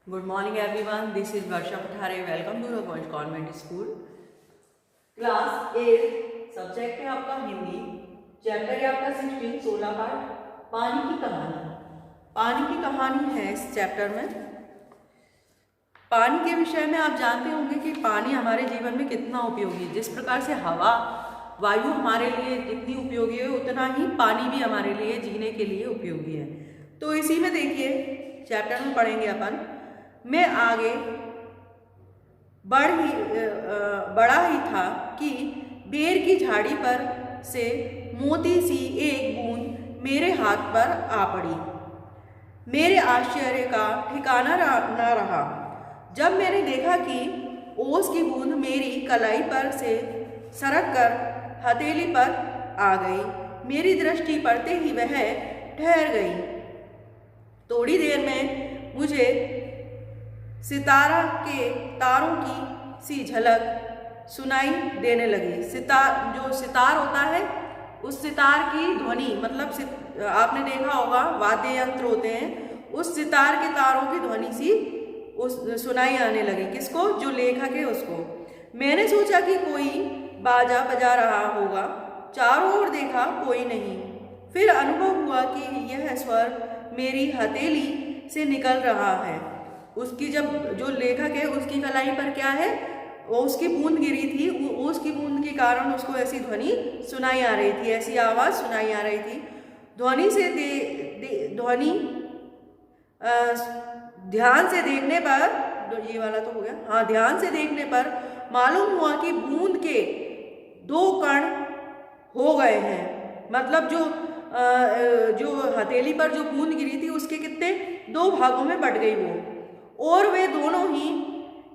Good morning everyone. This is Varsha Pathare. Welcome to Raghuvansh Convent School. Class 8 subject है आपका Hindi. Chapter है आपका 16 16 part पानी की कहानी। पानी की कहानी है इस चैप्टर में। पानी के विषय में आप जानते होंगे कि पानी हमारे जीवन में कितना उपयोगी है। जिस प्रकार से हवा वायु हमारे लिए जितनी उपयोगी है उतना ही पानी भी हमारे लिए जीने के लिए उपयोगी है। तो इसी में देखिए चैप्टर में पढ़ेंगे अपन। मैं आगे बढ़ा ही था कि बेर की झाड़ी पर से मोती सी एक बूंद मेरे हाथ पर आ पड़ी। मेरे आश्चर्य का ठिकाना न रहा जब मैंने देखा कि ओस की बूंद मेरी कलाई पर से सरक कर हथेली पर आ गई। मेरी दृष्टि पड़ते ही वह ठहर गई। थोड़ी देर में मुझे सितारा के तारों की सी झलक सुनाई देने लगी। जो सितार होता है उस सितार की ध्वनि, मतलब आपने देखा होगा वाद्य यंत्र होते हैं, उस सितार के तारों की ध्वनि सी उस सुनाई आने लगी। किसको? जो लेखक है उसको। मैंने सोचा कि कोई बाजा बजा रहा होगा। चारों ओर देखा, कोई नहीं। फिर अनुभव हुआ कि यह स्वर मेरी हथेली से निकल रहा है। उसकी जो लेखक है उसकी कलाई पर क्या है, वो उसकी बूंद गिरी थी। उसकी बूंद के कारण उसको ऐसी ध्वनि सुनाई आ रही थी, ऐसी आवाज़ सुनाई आ रही थी। ध्वनि से ध्वनि ध्यान से देखने पर, ये वाला तो हो गया, हाँ, ध्यान से देखने पर मालूम हुआ कि बूंद के 2 कण हो गए हैं। मतलब जो हथेली पर जो बूंद गिरी थी उसके कितने 2 भागों में बट गई वो, और वे दोनों ही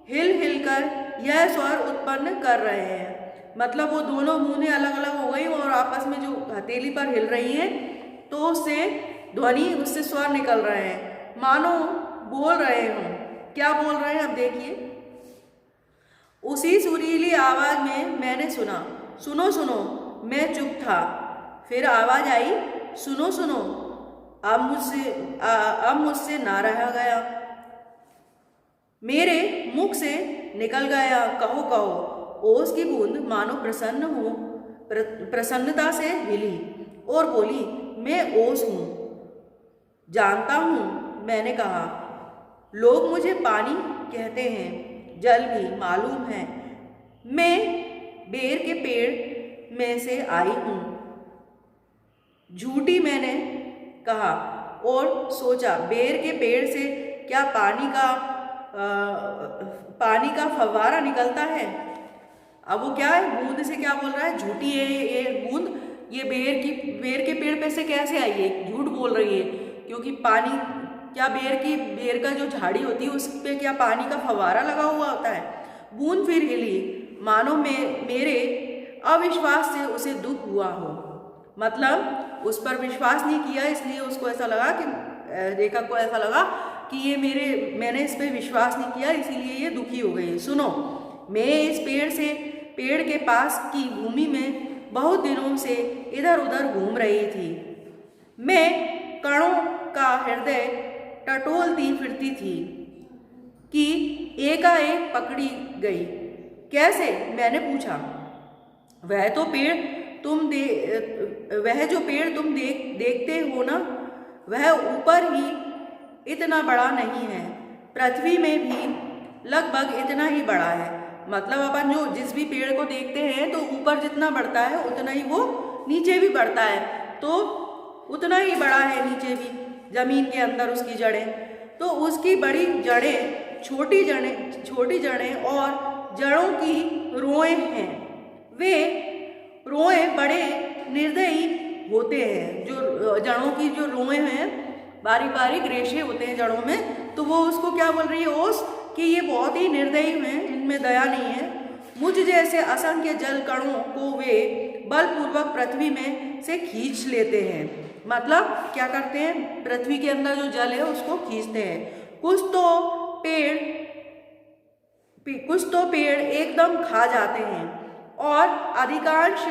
हिल हिल कर यह स्वर उत्पन्न कर रहे हैं। मतलब वो दोनों बूंदें अलग अलग हो गई और आपस में जो हथेली पर हिल रही हैं तो उससे ध्वनि, उससे स्वर निकल रहे हैं, मानो बोल रहे हों। क्या बोल रहे हैं अब देखिए। उसी सुरीली आवाज में मैंने सुना, सुनो सुनो। मैं चुप था। फिर आवाज आई, सुनो सुनो। अब मुझसे ना रहा गया। मेरे मुख से निकल गया, कहो कहो। ओस की बूंद मानो प्रसन्नता से हिली और बोली, मैं ओस हूँ, जानता हूँ। मैंने कहा, लोग मुझे पानी कहते हैं, जल भी मालूम है। मैं बेर के पेड़ में से आई हूँ। झूठी, मैंने कहा और सोचा, बेर के पेड़ से क्या पानी का फव्वारा निकलता है? अब वो क्या है, बूंद से क्या बोल रहा है, झूठी है ये बूंद, ये बेर के पेड़ पे से कैसे आई है, झूठ बोल रही है। क्योंकि पानी क्या बेर का जो झाड़ी होती है उस पे क्या पानी का फव्वारा लगा हुआ होता है? बूंद फिर हिली, मानो मेरे अविश्वास से उसे दुख हुआ हो। मतलब उस पर विश्वास नहीं किया, इसलिए उसको ऐसा लगा कि लेखक को ऐसा लगा कि मैंने इस पर विश्वास नहीं किया, इसीलिए ये दुखी हो गई। सुनो, मैं इस पेड़ के पास की भूमि में बहुत दिनों से इधर उधर घूम रही थी। मैं कणों का हृदय टटोलती फिरती थी कि एकाएक पकड़ी गई। कैसे? मैंने पूछा। वह जो पेड़ तुम देखते हो ना, वह ऊपर ही इतना बड़ा नहीं है, पृथ्वी में भी लगभग इतना ही बड़ा है। मतलब अपन जिस भी पेड़ को देखते हैं तो ऊपर जितना बढ़ता है उतना ही वो नीचे भी बढ़ता है, तो उतना ही बड़ा है नीचे भी, जमीन के अंदर उसकी जड़ें। तो उसकी बड़ी जड़ें, छोटी जड़ें और जड़ों की रोएं हैं। वे रोएं बड़े निर्दयी होते हैं। जो जड़ों की जो रोएं हैं, बारीक बारीक रेशे होते हैं जड़ों में, तो वो उसको क्या बोल रही है, ओस, कि ये बहुत ही निर्दयी हैं, इनमें दया नहीं है। मुझ जैसे असंख्य जल कणों को वे बलपूर्वक पृथ्वी में से खींच लेते हैं। मतलब क्या करते हैं, पृथ्वी के अंदर जो जल है उसको खींचते हैं। कुछ तो पेड़ एकदम खा जाते हैं और अधिकांश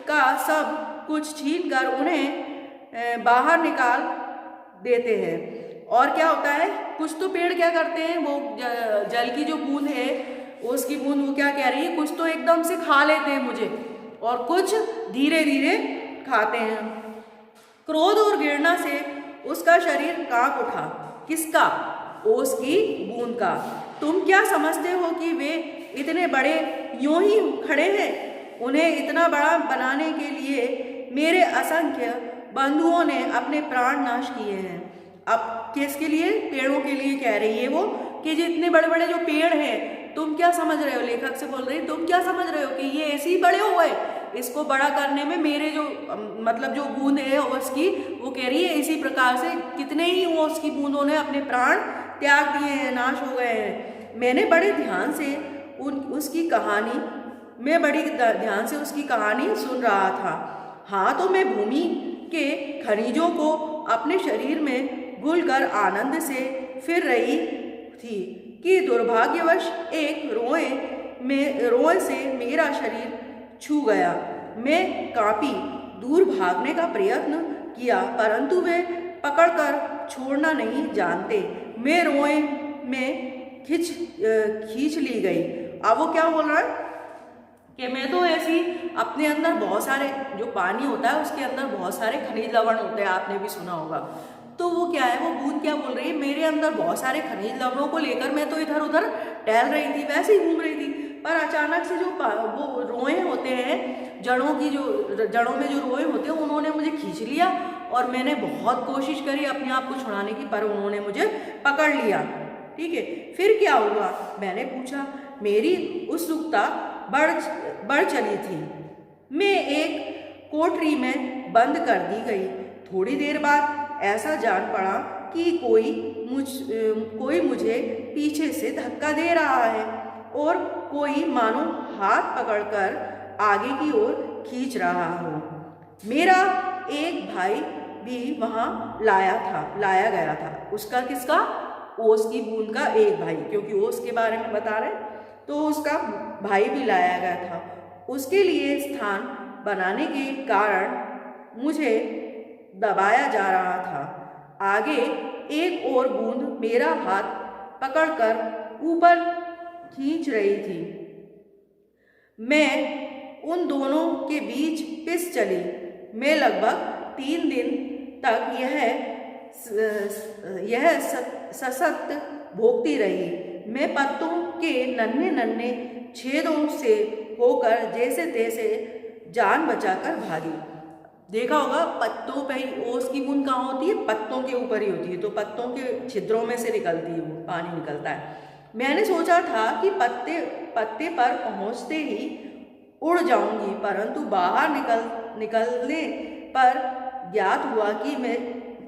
का सब कुछ छीन कर उन्हें बाहर निकाल देते हैं। और क्या होता है, कुछ तो पेड़ क्या करते हैं, वो जल की जो बूंद है, उसकी बूंद वो क्या कह रही है, कुछ तो एकदम से खा लेते हैं मुझे और कुछ धीरे धीरे खाते हैं। क्रोध और घृणा से उसका शरीर कांप उठा। किसका? ओस की बूंद का। तुम क्या समझते हो कि वे इतने बड़े यूं ही खड़े हैं? उन्हें इतना बड़ा बनाने के लिए मेरे असंख्य बंधुओं ने अपने प्राण नाश किए हैं। अब किसके लिए? पेड़ों के लिए कह रही है वो कि जितने बड़े बड़े जो पेड़ हैं, तुम क्या समझ रहे हो, लेखक से बोल रही, तुम क्या समझ रहे हो कि ये ऐसे ही बड़े हुए? इसको बड़ा करने में मेरे जो मतलब जो बूंद है उसकी, वो कह रही है इसी प्रकार से कितने ही वो उसकी बूंदों ने अपने प्राण त्याग दिए हैं, नाश हो गए हैं। मैंने बड़े ध्यान से उसकी कहानी सुन रहा था। हाँ, तो मैं भूमि के खनिजों को अपने शरीर में घुलकर आनंद से फिर रही थी कि दुर्भाग्यवश एक रोए से मेरा शरीर छू गया। मैं कांपी, दूर भागने का प्रयत्न किया, परंतु वे पकड़कर छोड़ना नहीं जानते। मैं रोए में खींच ली गई। अब वो क्या बोल रहा है कि मैं तो ऐसी अपने अंदर बहुत सारे, जो पानी होता है उसके अंदर बहुत सारे खनिज लवण होते हैं, आपने भी सुना होगा। तो वो क्या है, वो बूंद क्या बोल रही है, मेरे अंदर बहुत सारे खनिज लवणों को लेकर मैं तो इधर उधर टहल रही थी, वैसे ही घूम रही थी, पर अचानक से जो वो रोए होते हैं, जड़ों में जो रोए होते हैं, उन्होंने मुझे खींच लिया और मैंने बहुत कोशिश करी अपने आप को छुड़ाने की, पर उन्होंने मुझे पकड़ लिया। ठीक है, फिर क्या हुआ, मैंने पूछा। मेरी उत्सुकता बढ़ चली थी। मैं एक कोठरी में बंद कर दी गई। थोड़ी देर बाद ऐसा जान पड़ा कि कोई मुझे पीछे से धक्का दे रहा है और कोई मानो हाथ पकड़कर आगे की ओर खींच रहा हो। मेरा एक भाई भी वहाँ लाया गया था। उसका किसका? ओस की बूंद का एक भाई, क्योंकि ओस के बारे में बता रहे, तो उसका भाई भी लाया गया था। उसके लिए स्थान बनाने के कारण मुझे दबाया जा रहा था। आगे एक और बूंद मेरा हाथ पकड़कर ऊपर खींच रही थी। मैं उन दोनों के बीच पिस चली। मैं लगभग 3 दिन तक यह सशक्त भोगती रही। मैं पत्तों के नन्हे नन्हे छेदों से होकर जैसे तैसे जान बचाकर भागी। देखा होगा पत्तों पे ही ओस की बूंद कहाँ होती है? पत्तों के ऊपर ही होती है, तो पत्तों के छिद्रों में से निकलती है, वो पानी निकलता है। मैंने सोचा था कि पत्ते पर पहुँचते ही उड़ जाऊंगी, परंतु बाहर निकलने पर ज्ञात हुआ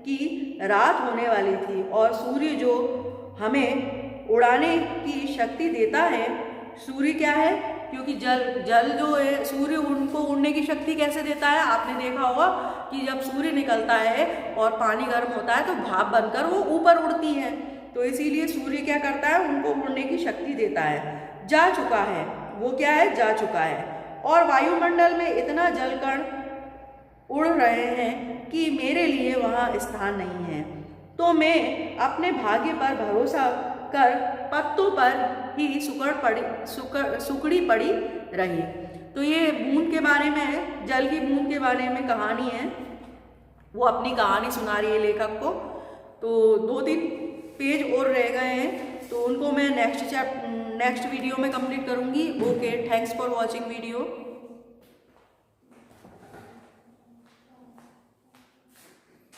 कि रात होने वाली थी और सूर्य जो हमें उड़ाने की शक्ति देता है, सूर्य क्या है? क्योंकि जल जो है, सूर्य उनको उड़ने की शक्ति कैसे देता है? आपने देखा होगा कि जब सूर्य निकलता है और पानी गर्म होता है तो भाप बनकर वो ऊपर उड़ती है, तो इसीलिए सूर्य क्या करता है? उनको उड़ने की शक्ति देता है। जा चुका है, वो क्या है? जा चुका है। और वायुमंडल में इतना जलकण उड़ रहे हैं कि मेरे लिए वहाँ स्थान नहीं है। तो मैं अपने भाग्य पर भरोसा कर पत्तों पर ही सुकड़ी पड़ी रही। तो ये बूंद के बारे में है, जल की बूंद के बारे में कहानी है। वो अपनी कहानी सुना रही है लेखक को। तो 2-3 पेज और रह गए हैं, तो उनको मैं नेक्स्ट वीडियो में कंप्लीट करूँगी। Okay, thanks for watching video.